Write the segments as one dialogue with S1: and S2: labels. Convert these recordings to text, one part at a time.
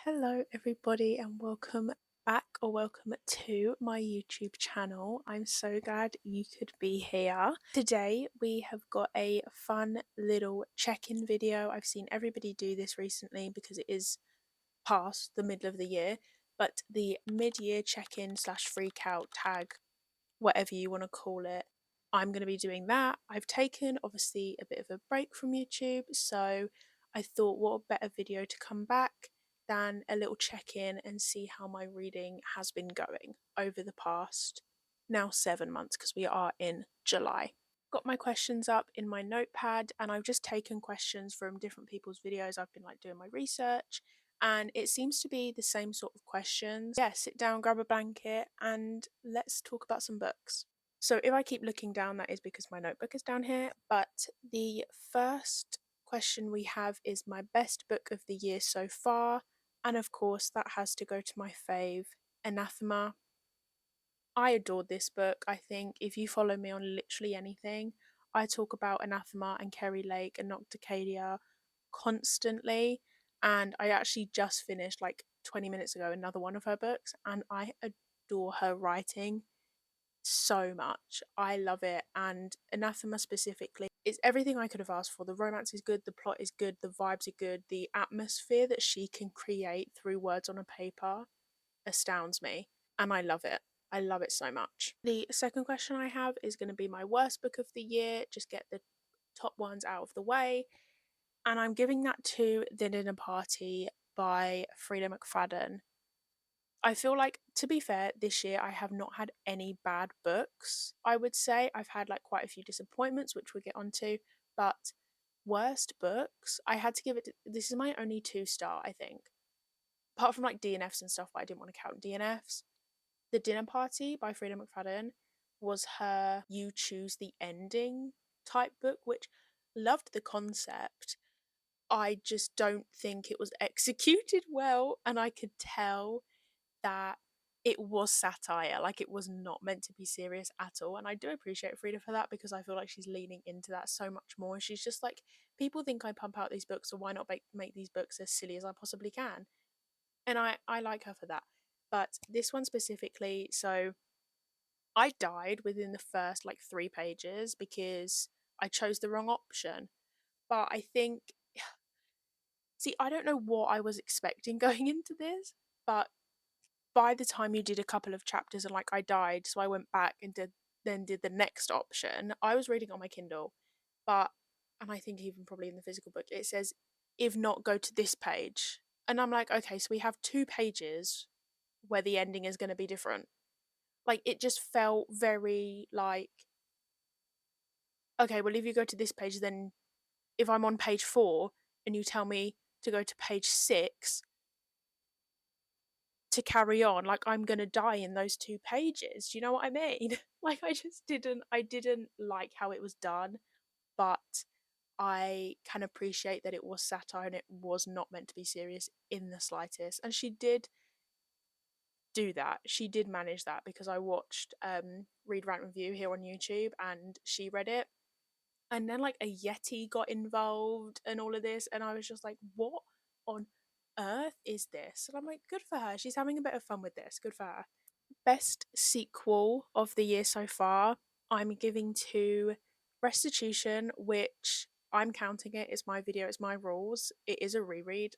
S1: Hello, everybody, and welcome back or welcome to my YouTube channel. I'm so glad you could be here. Today, we have got a fun little check-in video. I've seen everybody do this recently because it is past the middle of the year, but the mid-year check-in slash freak out tag, whatever you want to call it, I'm going to be doing that. I've taken obviously a bit of a break from YouTube, so I thought what a better video to come back than a little check-in and see how my reading has been going over the past now 7 months, because we are in July. Got my questions up in my notepad and I've just taken questions from different people's videos. I've been doing my research and it seems to be the same sort of questions. Yeah, sit down, grab a blanket, and let's talk about some books. So if I keep looking down, that is because my notebook is down here. But the first question we have is my best book of the year so far. And of course, that has to go to my fave, Anathema. I adored this book. I think if you follow me on literally anything, I talk about Anathema and Kerry Lake and Nocticadia constantly. And I actually just finished 20 minutes ago another one of her books, and I adore her writing so much. I love it. And Anathema specifically is everything I could have asked for. The romance is good, the plot is good, the vibes are good, the atmosphere that she can create through words on a paper astounds me, and I love it. I love it so much. The second question I have is going to be my worst book of the year, just get the top ones out of the way. And I'm giving that to The Dinner Party by Frida McFadden. I feel like, to be fair, this year I have not had any bad books. I would say I've had quite a few disappointments, which we'll get onto, but worst books, I had to give it, this is my only 2-star, I think. Apart from DNFs and stuff, but I didn't want to count DNFs. The Dinner Party by Frida McFadden was her you choose the ending type book, which loved the concept. I just don't think it was executed well, and I could tell that it was satire. It was not meant to be serious at all. And I do appreciate Frida for that, because I feel like she's leaning into that so much more. She's just people think I pump out these books, so why not make these books as silly as I possibly can? And I like her for that. But this one specifically, so I died within the first 3 pages because I chose the wrong option. But I think, see, I don't know what I was expecting going into this, but by the time you did a couple of chapters and I died, so I went back and did the next option. I was reading on my Kindle, but, and I think even probably in the physical book, it says, if not, go to this page. And I'm like, okay, so we have 2 pages where the ending is going to be different. It just felt very okay, well, if you go to this page, then if I'm on page 4 and you tell me to go to page 6 to carry on, I'm going to die in those 2 pages. Do you know what I mean? I didn't like how it was done, but I can appreciate that it was satire and it was not meant to be serious in the slightest. And she did do that. She did manage that, because I watched Read Rant Review here on YouTube and she read it. And then a Yeti got involved and all of this, and I was just like, what on earth is this? And I'm like, good for her. She's having a bit of fun with this. Good for her. Best sequel of the year so far, I'm giving to Restitution, which I'm counting it. It's my video, it's my rules. It is a reread.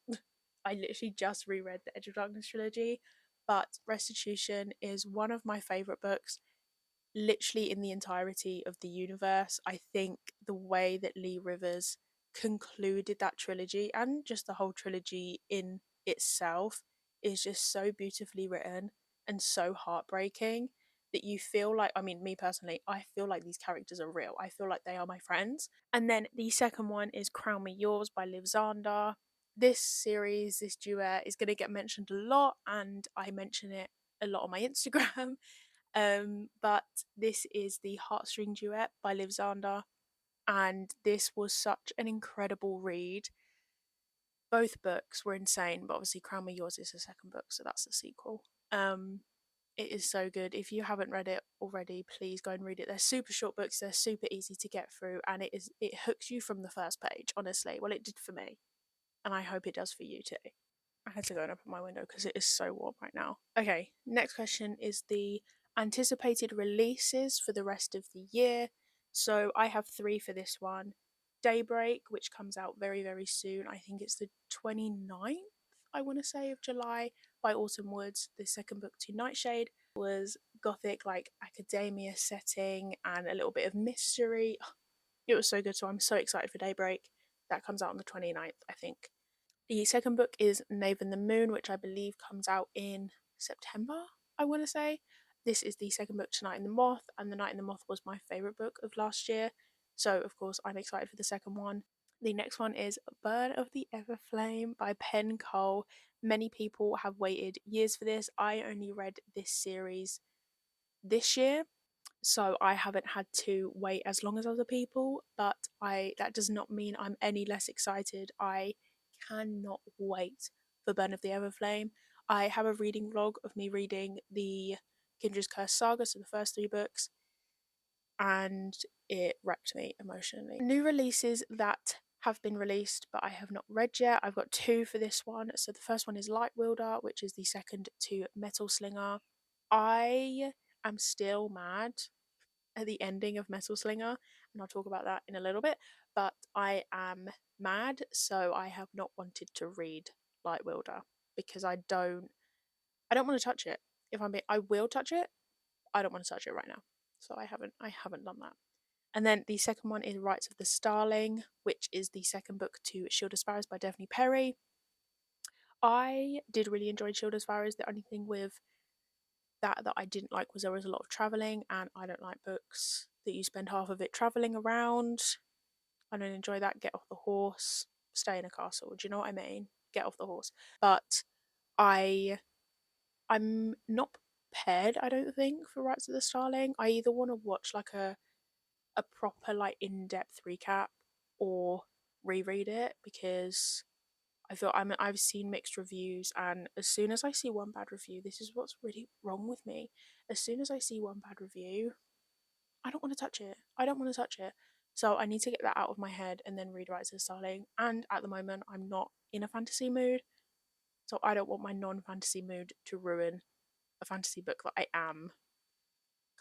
S1: I literally just reread the Edge of Darkness trilogy, but Restitution is one of my favourite books literally in the entirety of the universe. I think the way that Lee Rivers concluded that trilogy, and just the whole trilogy in itself, is just so beautifully written and so heartbreaking that you feel I mean, me personally, I feel like these characters are real. I feel like they are my friends. And then the second one is Crown Me Yours by Liv Zander. This series, this duet, is going to get mentioned a lot, and I mention it a lot on my Instagram. But this is the Heartstring Duet by Liv Zander, and this was such an incredible read. Both books were insane, but obviously Crown Me Yours is the second book, so that's the sequel. It is so good. If you haven't read it already, please go and read it. They're super short books, they're super easy to get through, and it hooks you from the first page, honestly. Well, it did for me, and I hope it does for you too. I had to go and open my window because it is so warm right now. Okay, next question is the anticipated releases for the rest of the year. So I have three for this one. Daybreak, which comes out very, very soon. I think it's the 29th, I want to say, of July, by Autumn Woods. The second book to Nightshade was gothic, like academia setting and a little bit of mystery. It was so good. So I'm so excited for Daybreak. That comes out on the 29th, I think. The second book is Knave and the Moon, which I believe comes out in September, I want to say. This is the second book to Night in the Moth, and The Night in the Moth was my favourite book of last year. So, of course, I'm excited for the second one. The next one is Burn of the Everflame by Penn Cole. Many people have waited years for this. I only read this series this year, so I haven't had to wait as long as other people, but I that does not mean I'm any less excited. I cannot wait for Burn of the Everflame. I have a reading vlog of me reading the Kindra's Curse saga, so the first three books, and it wrecked me emotionally. New releases that have been released but I have not read yet. I've got two for this one. So the first one is Light Wielder, which is the second to Metal Slinger. I am still mad at the ending of Metal Slinger, and I'll talk about that in a little bit. But I am mad, so I have not wanted to read Light Wielder because I don't want to touch it. If I'm being, I will touch it. I don't want to touch it right now, so I haven't done that. And then the second one is Rights of the Starling, which is the second book to Shield of Sparrows by Daphne Perry. I did really enjoy Shield of Sparrows. The only thing with that I didn't like was there was a lot of traveling, and I don't like books that you spend half of it traveling around. I don't enjoy that. Get off the horse, stay in a castle. Do you know what I mean? Get off the horse. But I I'm not prepared, I don't think, for Rights of the Starling. I either want to watch like a proper like in-depth recap or reread it because I've seen mixed reviews, and as soon as I see one bad review, this is what's really wrong with me. As soon as I see one bad review, I don't want to touch it. I don't want to touch it. So I need to get that out of my head and then read Rights of the Starling. And at the moment, I'm not in a fantasy mood, so I don't want my non-fantasy mood to ruin a fantasy book that I am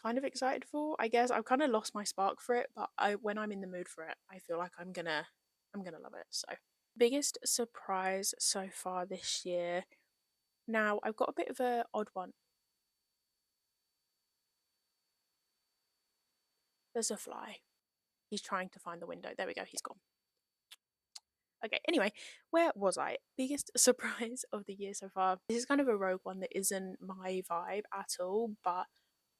S1: kind of excited for. I guess I've kind of lost my spark for it, but when I'm in the mood for it, I feel like I'm gonna love it. So biggest surprise so far this year. Now I've got a bit of a odd one. There's a fly. He's trying to find the window. There we go. He's gone. Okay, anyway, where was I? Biggest surprise of the year so far. This is kind of a rogue one that isn't my vibe at all, but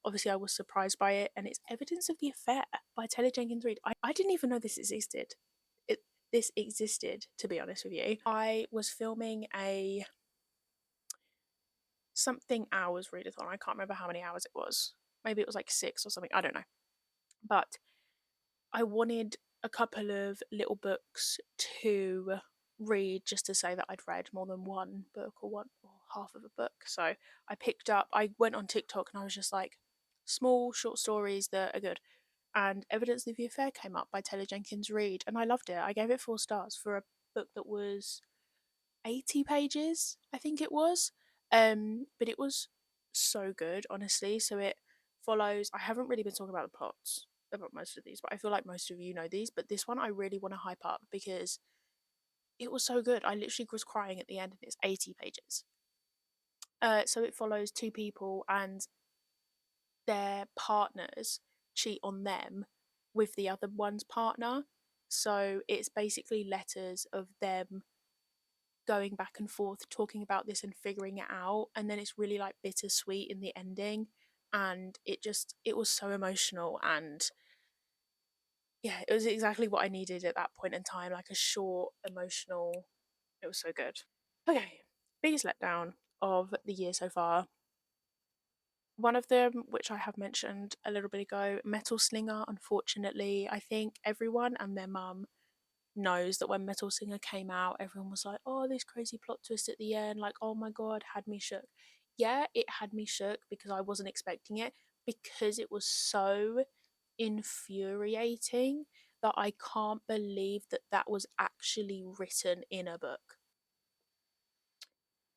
S1: obviously I was surprised by it, and it's Evidence of the Affair by Taylor Jenkins Reid. I didn't even know this existed. This existed, to be honest with you. I was filming a something hours readathon. I can't remember how many hours it was. Maybe it was like 6 or something. I don't know. But I wanted a couple of little books to read just to say that I'd read more than one book or one or half of a book. So I went on TikTok and I was just like, small short stories that are good. And Evidence of the Affair came up by Taylor Jenkins Reid, and I loved it. I gave it 4 stars for a book that was 80 pages, I think it was. But it was so good, honestly. So it follows. I haven't really been talking about the plots about most of these, but I feel like most of you know these. But this one I really want to hype up because it was so good. I literally was crying at the end, and it's 80 pages. So it follows two people and their partners cheat on them with the other one's partner. So it's basically letters of them going back and forth talking about this and figuring it out, and then it's really like bittersweet in the ending, and it was so emotional, and yeah, it was exactly what I needed at that point in time, like a short emotional. It was so good. Okay, biggest letdown of the year so far. One of them, which I have mentioned a little bit ago, Metal Slinger. Unfortunately, I think everyone and their mum knows that when Metal Singer came out, everyone was like, oh, this crazy plot twist at the end, like, oh my god, had me shook. Yeah, it had me shook because I wasn't expecting it, because it was so infuriating that I can't believe that that was actually written in a book.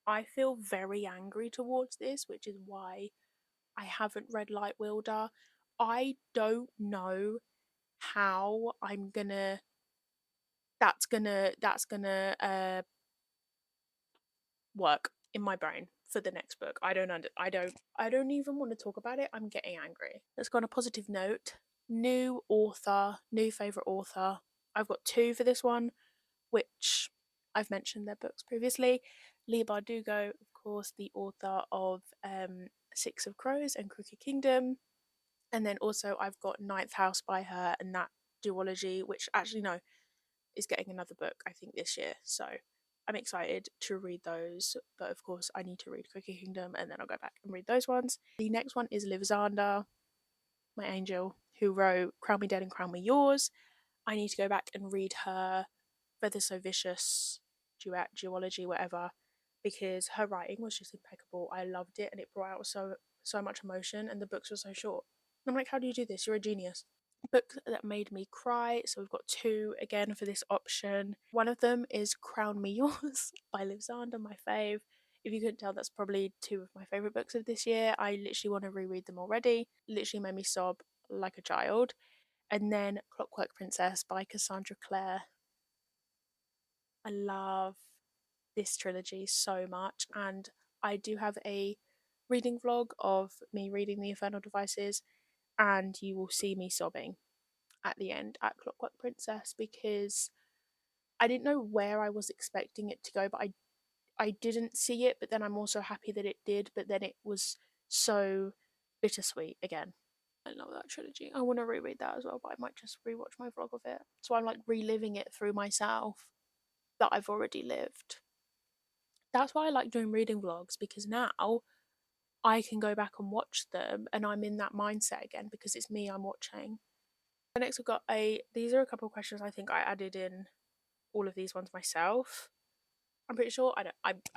S1: I feel very angry towards this, which is why I haven't read Light Wilder. I don't know how I'm gonna that's gonna work in my brain for the next book. I don't even want to talk about it. I'm getting angry. Let's go on a positive note. New author, new favorite author. I've got two for this one, which I've mentioned their books previously. Leigh Bardugo, of course, the author of Six of Crows and Crooked Kingdom. And then also I've got Ninth House by her and that duology, which actually no, is getting another book, I think, this year. So I'm excited to read those. But of course I need to read Crooked Kingdom and then I'll go back and read those ones. The next one is Liv Zander, my angel, who wrote Crown Me Dead and Crown Me Yours. I need to go back and read her Feather So Vicious duet, duology, whatever, because her writing was just impeccable. I loved it and it brought out so much emotion and the books were so short. And I'm like, how do you do this? You're a genius. Book that made me cry. So we've got two again for this option. One of them is Crown Me Yours by Liv Zander, my fave. If you couldn't tell, that's probably two of my favourite books of this year. I literally want to reread them already. Literally made me sob like a child. And then Clockwork Princess by Cassandra Clare. I love this trilogy so much, and I do have a reading vlog of me reading The Infernal Devices, and you will see me sobbing at the end at Clockwork Princess because I didn't know where I was expecting it to go, but I didn't see it, but then I'm also happy that it did, but then it was so bittersweet again. I love that trilogy. I want to reread that as well, but I might just rewatch my vlog of it. So I'm like reliving it through myself that I've already lived. That's why I like doing reading vlogs, because now I can go back and watch them and I'm in that mindset again because it's me I'm watching. Next, we've got these are a couple of questions I think I added in all of these ones myself. I'm pretty sure. I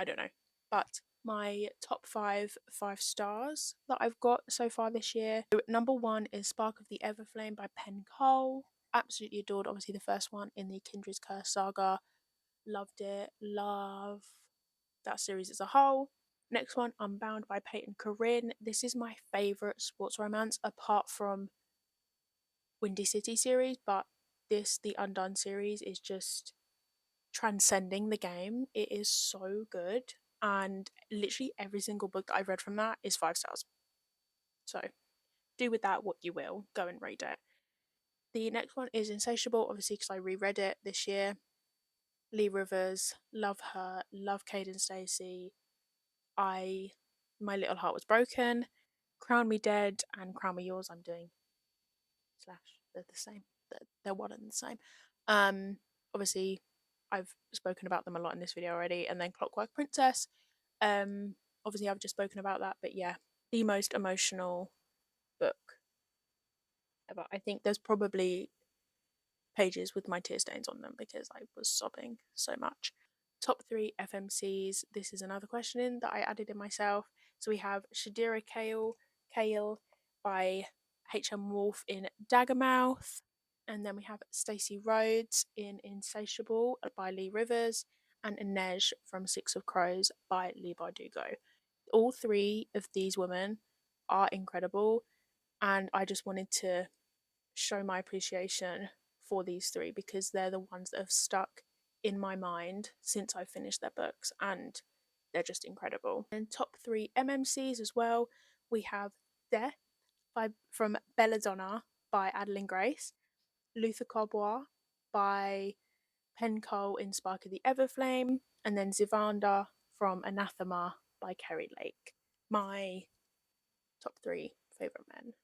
S1: don't know. But my top five stars that I've got so far this year. So number one is Spark of the Everflame by Penn Cole. Absolutely adored, obviously, the first one in the Kindred's Curse saga. Loved it. Love that series as a whole. Next one, Unbound by Peyton Corinne. This is my favourite sports romance apart from Windy City series, but this, the Undone series, is just transcending the game. It is so good, and literally every single book that I've read from that is 5 stars. So do with that what you will. Go and read it. The next one is Insatiable, obviously because I reread it this year. Lee Rivers, love her, love Caden Stacey. My little heart was broken. Crown Me Dead and Crown Me Yours. I'm doing slash. They're the same. They're one and the same. Obviously, I've spoken about them a lot in this video already. And then Clockwork Princess. Obviously I've just spoken about that, but yeah, the most emotional book ever. I think there's probably pages with my tear stains on them because I was sobbing so much. Top three FMCs. This is another question in that I added in myself. So we have Shadira Kale by H.M. Wolf in Daggermouth. And then we have Stacey Rhodes in Insatiable by Lee Rivers. And Inej from Six of Crows by Leigh Bardugo. All three of these women are incredible. And I just wanted to show my appreciation for these three because they're the ones that have stuck in my mind since I finished their books, and they're just incredible. And top three MMCs as well, we have Death from Belladonna by Adeline Grace, Luther Corbois by Penn Cole in Spark of the Everflame, and then Zivander from Anathema by Kerry Lake. My top three favourite men.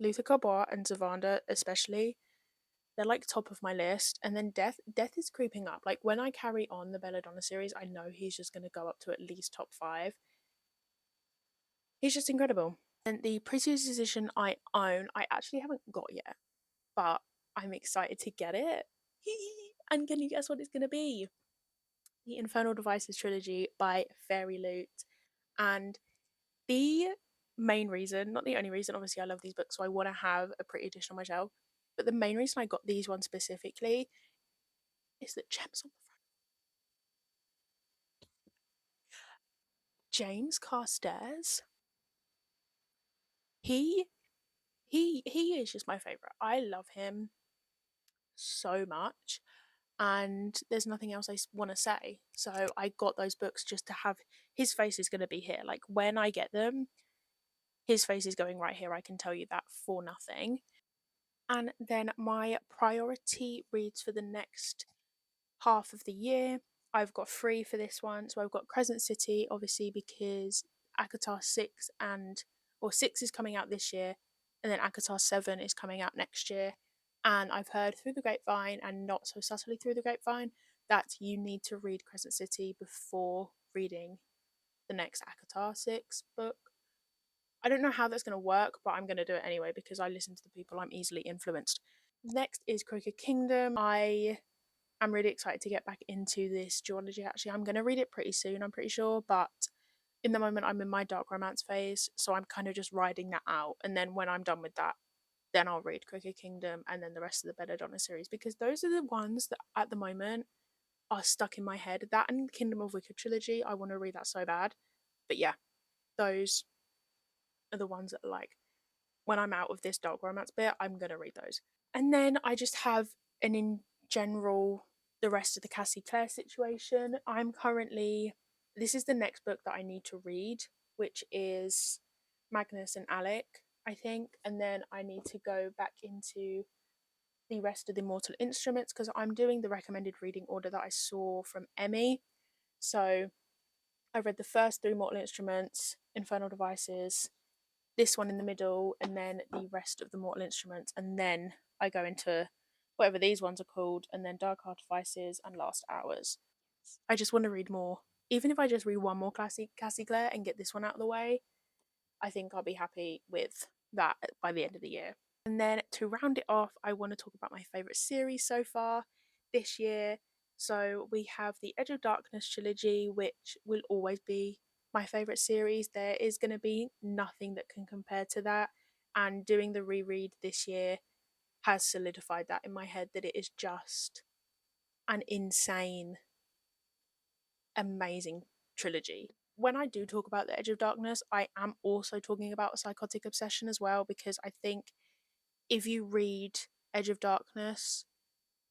S1: Luther Corbois and Zivander especially, they're like top of my list. And then Death is creeping up. Like when I carry on the Belladonna series, I know he's just going to go up to at least top 5. He's just incredible. And the Prettiest Decision I own, I actually haven't got yet, but I'm excited to get it. And can you guess what it's going to be? The Infernal Devices trilogy by Fairy Loot. And the main reason, not the only reason, obviously I love these books, so I want to have a pretty edition on my shelf, but the main reason I got these ones specifically is that gems on the front. James Carstairs, he he is just my favorite. I love him so much, and there's nothing else I want to say. So I got those books just to have his face is going to be here. Like when I get them, his face is going right here. I can tell you that for nothing. And then my priority reads for the next half of the year, I've got three for this one. So I've got Crescent City, obviously, because ACOTAR 6 or 6 is coming out this year, and then ACOTAR 7 is coming out next year. And I've heard through the grapevine, and not so subtly through the grapevine, that you need to read Crescent City before reading the next ACOTAR 6 book. I don't know how that's going to work, but I'm going to do it anyway because I listen to the people I'm easily influenced. Next is Crooked Kingdom. I'm really excited to get back into this duology. Actually, I'm going to read it pretty soon, I'm pretty sure, but in the moment I'm in my dark romance phase, so I'm kind of just riding that out. And then when I'm done with that, then I'll read Crooked Kingdom and then the rest of the Belladonna series, because those are the ones that at the moment are stuck in my head. That and Kingdom of Wicked trilogy, I want to read that so bad. But yeah, those are the ones that are like, when I'm out of this dark romance bit, I'm going to read those. And then I just have an in general the rest of the Cassie Clare situation. This is the next book that I need to read, which is Magnus and Alec, I think. And then I need to go back into the rest of the Mortal Instruments because I'm doing the recommended reading order that I saw from Emmy. So I read the first three Mortal Instruments, Infernal Devices, this one in the middle, and then the rest of the Mortal Instruments, and then I go into whatever these ones are called, and then Dark Artifices and Last Hours. I just want to read more. Even if I just read one more classic Cassie Clare and get this one out of the way, I think I'll be happy with that by the end of the year. And then to round it off, I want to talk about my favourite series so far this year. So we have the Edge of Darkness trilogy, which will always be my favourite series. There is going to be nothing that can compare to that. And doing the reread this year has solidified that in my head that it is just an insane, amazing trilogy. When I do talk about The Edge of Darkness, I am also talking about Psychotic Obsession as well, because I think if you read Edge of Darkness,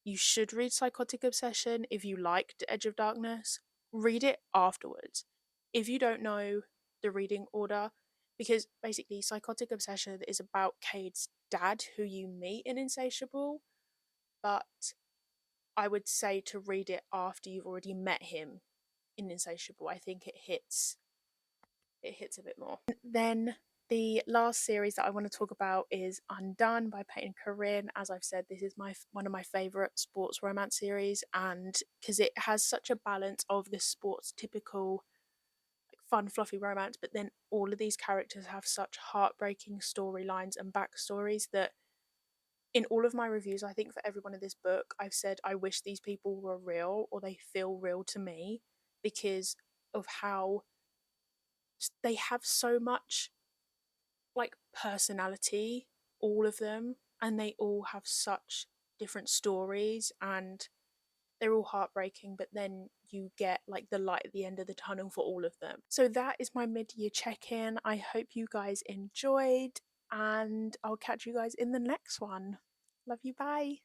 S1: you should read Psychotic Obsession. If you liked Edge of Darkness, read it afterwards. If you don't know the reading order, because basically Psychotic Obsession is about Cade's dad, who you meet in Insatiable, but I would say to read it after you've already met him in Insatiable. I think it hits a bit more. Then the last series that I want to talk about is Undone by Peyton Corinne. As I've said, this is one of my favourite sports romance series, and because it has such a balance of the sports typical like, fun, fluffy romance, but then all of these characters have such heartbreaking storylines and backstories that in all of my reviews, I think for every one of this book, I've said I wish these people were real or they feel real to me because of how they have so much like personality, all of them, and they all have such different stories and they're all heartbreaking, but then you get like the light at the end of the tunnel for all of them. So that is my mid-year check-in. I hope you guys enjoyed, and I'll catch you guys in the next one. Love you, bye.